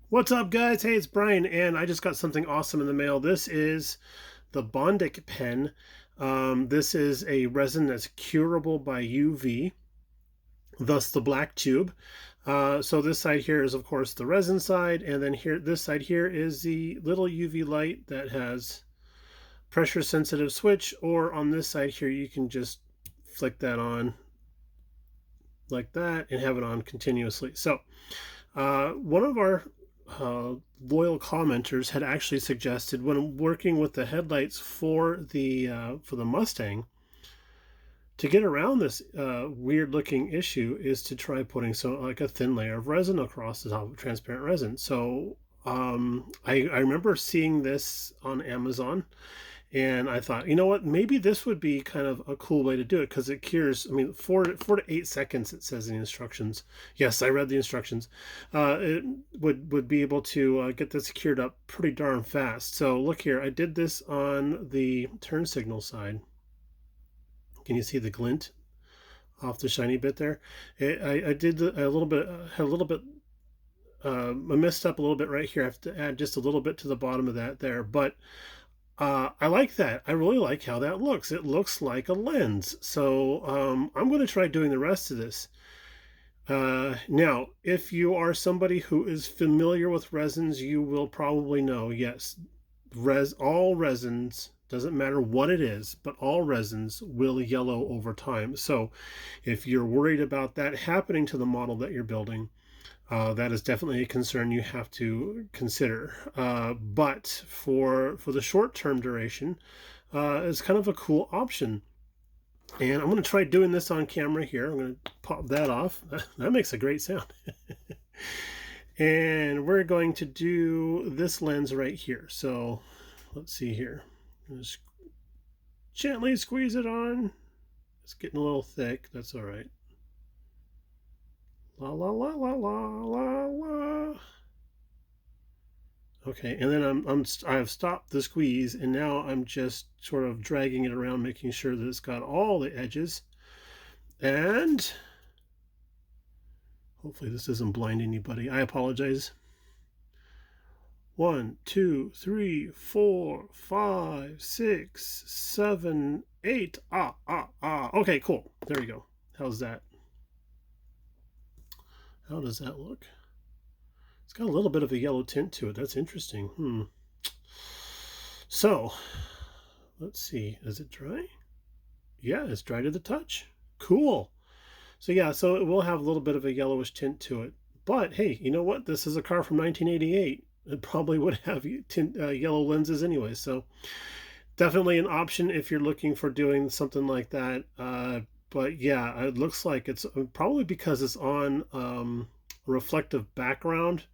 What's up, guys? Hey, it's Brian, and I just got something awesome in the mail. This is the BONDIC pen. This is a resin that's curable by UV, thus the black tube. So this side here is, of course, the resin side, and then here, this side here is the little UV light that has pressure-sensitive switch, or on this side here, you can just flick that on like that and have it on continuously. So one of our loyal commenters had actually suggested, when working with the headlights for the Mustang, to get around this weird looking issue is to try putting like a thin layer of resin across the top of transparent resin. So I remember seeing this on Amazon, and I thought, you know what, maybe this would be kind of a cool way to do it, because it cures, I mean, 4 to 8 seconds, it says in the instructions. Yes, I read the instructions. It would be able to get this cured up pretty darn fast. So look here, I did this on the turn signal side. Can you see the glint off the shiny bit there? I did a little bit, had a little bit, I messed up a little bit right here. I have to add just a little bit to the bottom of that there, but I like that. I really like how that looks. It looks like a lens. So I'm going to try doing the rest of this. Now, if you are somebody who is familiar with resins, you will probably know, yes, all resins, doesn't matter what it is, but all resins will yellow over time. So if you're worried about that happening to the model that you're building, that is definitely a concern you have to consider. But for the short-term duration, it's kind of a cool option. And I'm going to try doing this on camera here. I'm going to pop that off. That makes a great sound. And we're going to do this lens right here. So let's see here. Just gently squeeze it on. It's getting a little thick. That's all right. La la la la la la la. Okay, and then I've stopped the squeeze, and now I'm just sort of dragging it around, making sure that it's got all the edges. And hopefully this doesn't blind anybody. I apologize. 1, 2, 3, 4, 5, 6, 7, 8. Okay, cool. There we go. How's that? How does that look? It's got a little bit of a yellow tint to it. That's interesting. So, let's see. Is it dry? Yeah, it's dry to the touch. Cool. So yeah, so it will have a little bit of a yellowish tint to it. But hey, you know what? This is a car from 1988. It probably would have yellow lenses anyway. So definitely an option if you're looking for doing something like that. But yeah, it looks like it's probably because it's on a reflective background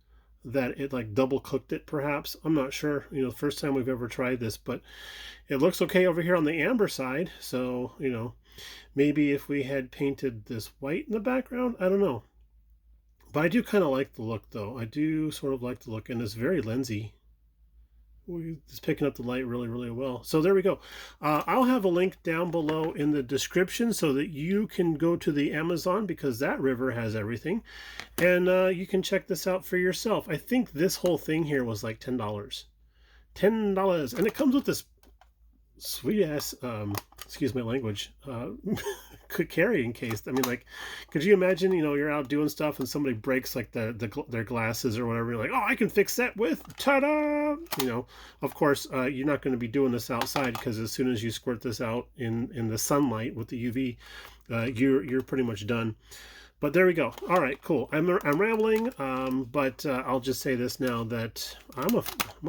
that it like double cooked it, perhaps. I'm not sure, you know, the first time we've ever tried this, but it looks okay over here on the amber side. So, you know, maybe if we had painted this white in the background, I don't know. But I do kind of like the look, though. I do sort of like the look, and it's very lensy. It's picking up the light really, really well. So there we go. I'll have a link down below in the description so that you can go to the Amazon, because that river has everything. And you can check this out for yourself. I think this whole thing here was like $10. $10. And it comes with this sweet ass, excuse my language, carrying case. I mean, like, could you imagine, you know, you're out doing stuff and somebody breaks like their glasses or whatever, you're like, oh, I can fix that with ta-da. You know, of course, you're not going to be doing this outside, because as soon as you squirt this out in the sunlight with the UV, you're pretty much done. But there we go. All right, cool. I'm rambling, but I'll just say this now, that I'm a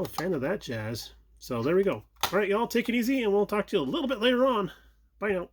fan of that jazz. So there we go. All right, y'all, take it easy, and we'll talk to you a little bit later on. Bye now.